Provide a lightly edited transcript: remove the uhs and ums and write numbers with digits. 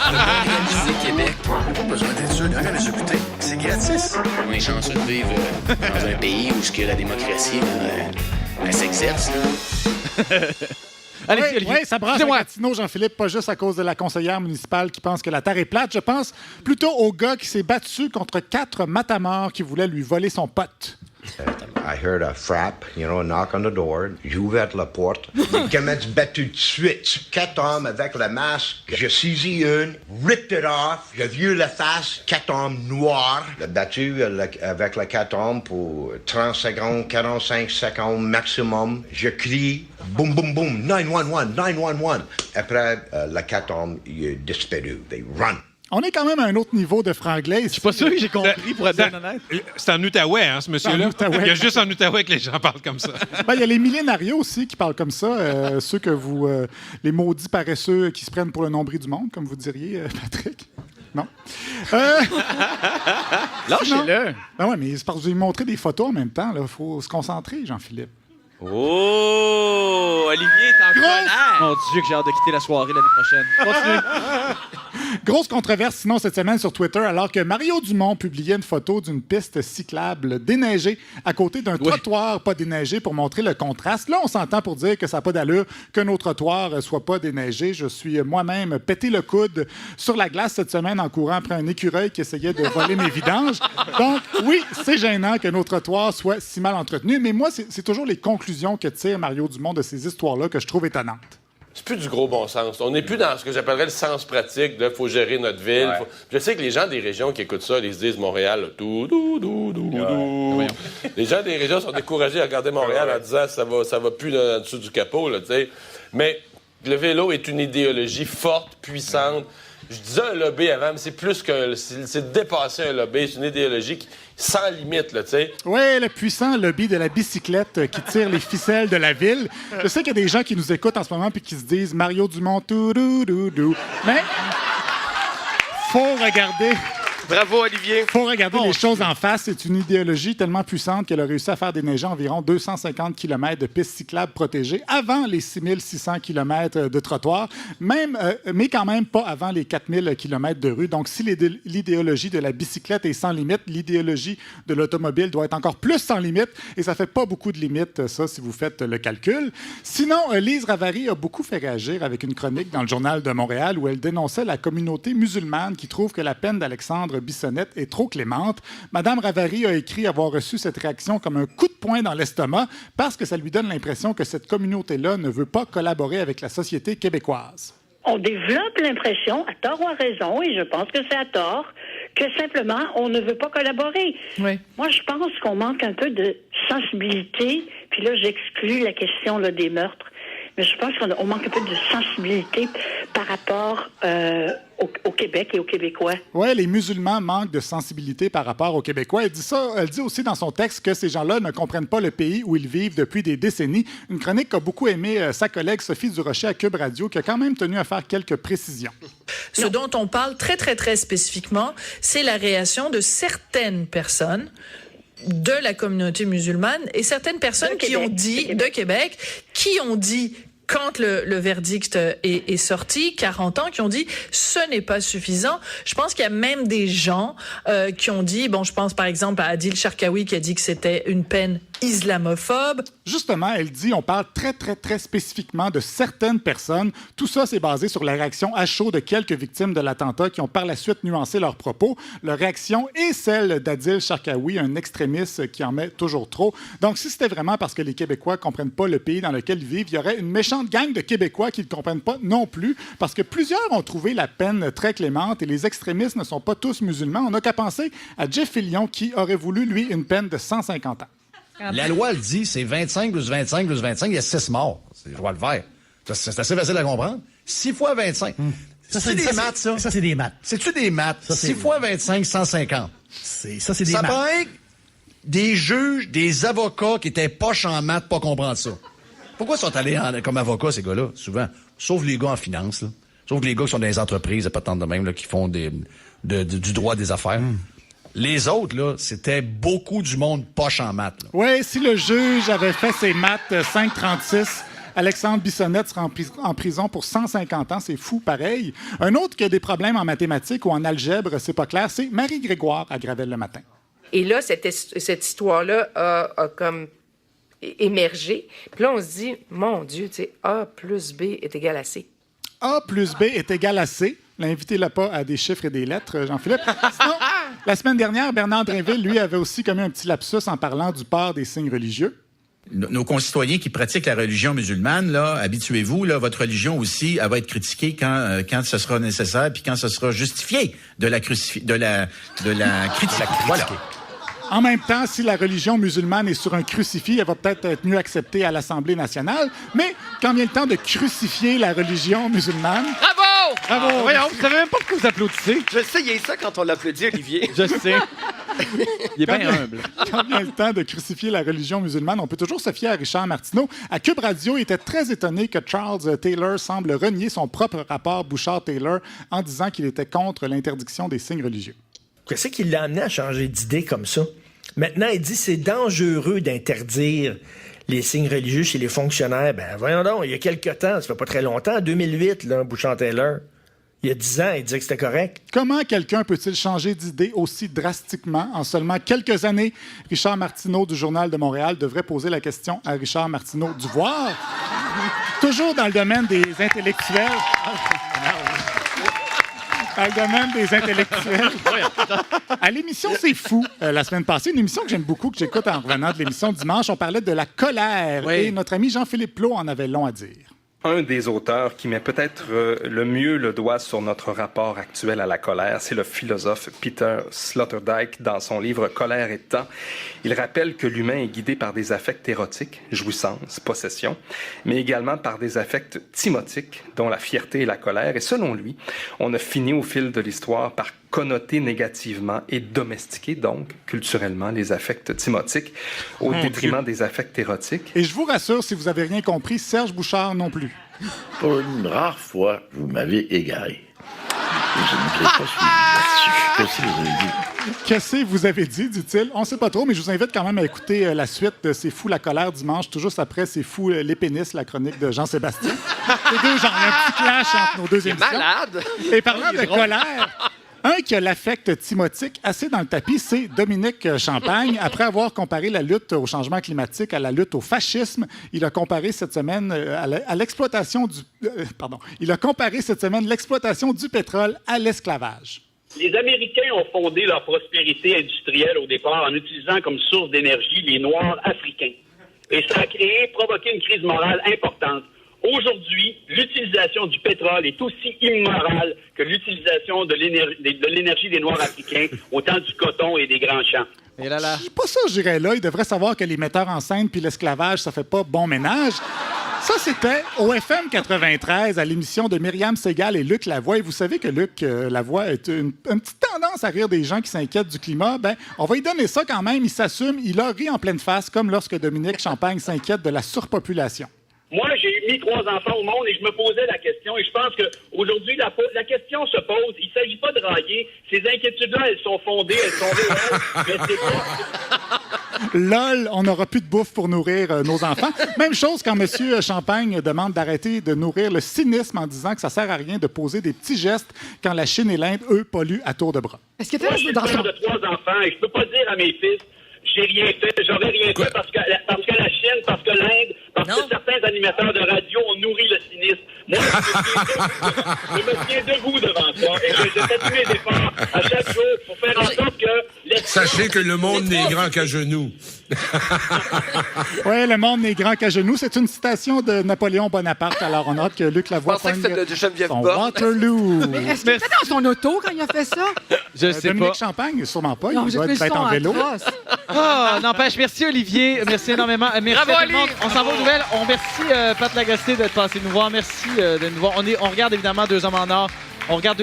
Réaliser Québec. Pas besoin d'être sûr de les écouter. C'est gratis. On est chanceux de vivre dans un pays où la démocratie, elle s'exerce. Allez, Oui, ça brasse à Gatineau, Jean-Philippe, pas juste à cause de la conseillère municipale qui pense que la Terre est plate. Je pense plutôt au gars qui s'est battu contre 4 matamors qui voulaient lui voler son pote. I heard a frappe, a knock on the door. J'ai ouvert la porte. Il m'a battu tout de suite. 4 hommes avec le masque. J'ai saisi une, ripped it off. J'ai vu la face. 4 hommes noirs. J'ai battu avec les 4 hommes pour 30 secondes, 45 secondes maximum. Je crie, boum, boum, boum, 911, 911. Après, les 4 hommes, ils ont disparu. They run. On est quand même à un autre niveau de franglais. Je suis pas sûr que j'ai compris, pour être bien honnête. C'est en Outaouais, hein, ce monsieur-là? Il y a juste en Outaouais que les gens parlent comme ça. Il y a les millénarios aussi qui parlent comme ça. Ceux que vous... les maudits paresseux qui se prennent pour le nombril du monde, comme vous diriez, Patrick. Non. Lâchez-le. Ben ouais, mais c'est parce que je vais montrer des photos en même temps. Il faut se concentrer, Jean-Philippe. Oh! Olivier est en colère! Mon Dieu, que j'ai hâte de quitter la soirée l'année prochaine. Continue. Grosse controverse, sinon, cette semaine sur Twitter, alors que Mario Dumont publiait une photo d'une piste cyclable déneigée à côté d'un trottoir pas déneigé pour montrer le contraste. Là, on s'entend pour dire que ça n'a pas d'allure que nos trottoirs ne soient pas déneigés. Je suis moi-même pété le coude sur la glace cette semaine en courant après un écureuil qui essayait de voler mes vidanges. Donc, oui, c'est gênant que nos trottoirs soient si mal entretenus, mais moi, c'est toujours les conclusions que tire Mario Dumont de ces histoires-là que je trouve étonnantes. C'est plus du gros bon sens. On n'est plus dans ce que j'appellerais le sens pratique de faut gérer notre ville. Ouais. Je sais que les gens des régions qui écoutent ça, ils se disent Montréal, là, tout. Les gens des régions sont découragés à regarder Montréal en disant ça va plus en dessous du capot, là, tu sais. Mais le vélo est une idéologie forte, puissante. Je disais un lobby avant, mais c'est plus que... C'est dépasser un lobby. C'est une idéologie sans limite, là, tu sais. Oui, le puissant lobby de la bicyclette qui tire les ficelles de la ville. Je sais qu'il y a des gens qui nous écoutent en ce moment puis qui se disent Mario Dumont, tout. Mais faut regarder... Bravo, Olivier. Faut regarder les choses en face. C'est une idéologie tellement puissante qu'elle a réussi à faire déneiger environ 250 km de pistes cyclables protégées avant les 6600 km de trottoirs, mais quand même pas avant les 4000 km de rue. Donc, si l'idéologie de la bicyclette est sans limite, l'idéologie de l'automobile doit être encore plus sans limite. Et ça fait pas beaucoup de limites, ça, si vous faites le calcul. Sinon, Lise Ravary a beaucoup fait réagir avec une chronique dans le Journal de Montréal où elle dénonçait la communauté musulmane qui trouve que la peine d'Alexandre Bissonnette est trop clémente. Madame Ravary a écrit avoir reçu cette réaction comme un coup de poing dans l'estomac parce que ça lui donne l'impression que cette communauté-là ne veut pas collaborer avec la société québécoise. On développe l'impression, à tort ou à raison, et je pense que c'est à tort, que simplement, on ne veut pas collaborer. Oui. Moi, je pense qu'on manque un peu de sensibilité, puis là, j'exclus la question là, des meurtres, mais je pense qu'on manque un peu de sensibilité par rapport au Québec et aux Québécois. Oui, les musulmans manquent de sensibilité par rapport aux Québécois. Elle dit aussi dans son texte que ces gens-là ne comprennent pas le pays où ils vivent depuis des décennies. Une chronique qu'a beaucoup aimé sa collègue Sophie Durocher à Cube Radio, qui a quand même tenu à faire quelques précisions. Ce dont on parle très, très, très spécifiquement, c'est la réaction de certaines personnes de la communauté musulmane et certaines personnes qui ont dit, de Québec, qui ont dit quand le verdict est sorti, 40 ans, qui ont dit ce n'est pas suffisant. Je pense qu'il y a même des gens qui ont dit, je pense par exemple à Adil Sharkawi qui a dit que c'était une peine islamophobe. Justement, elle dit, on parle très, très, très spécifiquement de certaines personnes. Tout ça, c'est basé sur la réaction à chaud de quelques victimes de l'attentat qui ont par la suite nuancé leurs propos. Leur réaction est celle d'Adil Sharkawi, un extrémiste qui en met toujours trop. Donc, si c'était vraiment parce que les Québécois ne comprennent pas le pays dans lequel ils vivent, il y aurait une méchante gang de Québécois qui ne comprennent pas non plus, parce que plusieurs ont trouvé la peine très clémente et les extrémistes ne sont pas tous musulmans. On n'a qu'à penser à Jeff Fillion qui aurait voulu, lui, une peine de 150 ans. La loi, elle dit, c'est 25 plus 25 plus 25, il y a 6 morts. C'est je vois le vert. C'est assez facile à comprendre. 6 fois 25. C'est des maths, ça? Ça, c'est des maths. C'est-tu des maths? Ça, 6 fois 25, 150. Ça, c'est des maths. Ça maths. paraît des juges, des avocats qui étaient poches en maths pas comprendre ça. Pourquoi ils sont allés comme avocats, ces gars-là, souvent? Sauf les gars en finance, là. Sauf les gars qui sont dans les entreprises, pas tant de même, là, qui font du droit des affaires. Les autres, là, c'était beaucoup du monde poche en maths. Là. Oui, si le juge avait fait ses maths 5,36 Alexandre Bissonnette sera en prison pour 150 ans. C'est fou, pareil. Un autre qui a des problèmes en mathématiques ou en algèbre, c'est pas clair, c'est Marie Grégoire à Gravel-le-Matin. Et là, cette histoire-là a comme émergé. Puis là, on se dit, mon Dieu, tu sais, A plus B est égal à C. A plus B est égal à C. L'invitez-le pas à des chiffres et des lettres, Jean-Philippe. Sinon, la semaine dernière, Bernard Drinville, lui, avait aussi commis un petit lapsus en parlant du port des signes religieux. Nos concitoyens qui pratiquent la religion musulmane, là, habituez-vous, là, votre religion aussi, elle va être critiquée quand ce sera nécessaire puis quand ce sera justifié de la critique. Voilà. En même temps, si la religion musulmane est sur un crucifix, elle va peut-être être mieux acceptée à l'Assemblée nationale. Mais quand vient le temps de crucifier la religion musulmane... Bravo! Bravo! Voyons, vous savez même pas pourquoi vous applaudissez. Je sais, il y a ça quand on l'applaudit, Olivier. Je sais. Il est bien humble. Quand vient le temps de crucifier la religion musulmane, on peut toujours se fier à Richard Martineau. À Cube Radio, il était très étonné que Charles Taylor semble renier son propre rapport Bouchard-Taylor en disant qu'il était contre l'interdiction des signes religieux. Qu'est-ce qui l'a amené à changer d'idée comme ça? Maintenant, il dit que c'est dangereux d'interdire les signes religieux chez les fonctionnaires. Ben voyons donc, il y a quelque temps, ça fait pas très longtemps, en 2008, là, Bouchard-Taylor, il y a 10 ans, il disait que c'était correct. Comment quelqu'un peut-il changer d'idée aussi drastiquement en seulement quelques années? Richard Martineau du Journal de Montréal devrait poser la question à Richard Martineau du Voir. Toujours dans le domaine des intellectuels. Dans le domaine des intellectuels. À l'émission C'est fou, la semaine passée, une émission que j'aime beaucoup, que j'écoute en revenant de l'émission dimanche, on parlait de la colère. Oui. Et notre ami Jean-Philippe Plot en avait long à dire. Un des auteurs qui met peut-être le mieux le doigt sur notre rapport actuel à la colère, c'est le philosophe Peter Sloterdijk dans son livre « Colère et temps ». Il rappelle que l'humain est guidé par des affects érotiques, jouissance, possession, mais également par des affects thymotiques, dont la fierté et la colère. Et selon lui, on a fini au fil de l'histoire par connoter négativement et domestiquer, donc, culturellement, les affects thymotiques au détriment des affects érotiques. Et je vous rassure, si vous avez rien compris, Serge Bouchard non plus. Pour une rare fois, vous m'avez égaré. Je ne sais pas ce que vous avez dit. Qu'est-ce que vous avez dit, dit-il? On ne sait pas trop, mais je vous invite quand même à écouter la suite de C'est fou la colère dimanche, tout juste après C'est fou les pénis, la chronique de Jean-Sébastien. Les deux, genre, il y a un petit clash entre nos deux émissions. Malade! Et parlant de colère... Un qui a l'affect thymotique assez dans le tapis, c'est Dominique Champagne. Après avoir comparé la lutte au changement climatique à la lutte au fascisme, il a comparé cette semaine à l'exploitation du... Il a comparé cette semaine l'exploitation du pétrole à l'esclavage. Les Américains ont fondé leur prospérité industrielle au départ en utilisant comme source d'énergie les Noirs africains. Et ça a provoqué une crise morale importante. Aujourd'hui, l'utilisation du pétrole est aussi immorale que l'utilisation de l'énergie des Noirs africains, autant du coton et des grands champs. Et là. Pas ça, je dirais là. Il devrait savoir que les metteurs en scène puis l'esclavage, ça fait pas bon ménage. Ça, c'était au FM 93, à l'émission de Myriam Segal et Luc Lavoie. Et vous savez que Luc Lavoie a une petite tendance à rire des gens qui s'inquiètent du climat. Ben, on va lui donner ça quand même. Il s'assume. Il a ri en pleine face, comme lorsque Dominique Champagne s'inquiète de la surpopulation. Moi, j'ai mis 3 enfants au monde et je me posais la question. Et je pense qu'aujourd'hui, la question se pose. Il ne s'agit pas de railler. Ces inquiétudes-là, elles sont fondées, elles sont réelles. Mais c'est pas... LOL, on n'aura plus de bouffe pour nourrir nos enfants. Même chose quand M. Champagne demande d'arrêter de nourrir le cynisme en disant que ça ne sert à rien de poser des petits gestes quand la Chine et l'Inde, eux, polluent à tour de bras. Moi, je suis père de 3 enfants et je ne peux pas dire à mes fils j'ai rien fait, j'aurais rien fait parce que la Chine, parce que l'Inde, parce que certains animateurs de radio ont nourri le cynisme. Moi, je me tiens debout devant ça et je fais tous mes efforts à chaque jour pour faire en sorte que... Sachez que le monde n'est grand qu'à genoux. Oui, le monde n'est grand qu'à genoux. C'est une citation de Napoléon Bonaparte. Alors, on note que Luc Lavoie pogne de Geneviève Waterloo. Mais est-ce qu'il était dans son auto quand il a fait ça? Je sais Dominique pas. Champagne, sûrement pas. Non, il doit être en vélo. N'empêche, merci Olivier. Merci énormément. Merci à tout le monde. On s'en va aux nouvelles. On remercie Pat Lagacé d'être passé nous voir. Merci de nous voir. On regarde évidemment 2 hommes en or. On regarde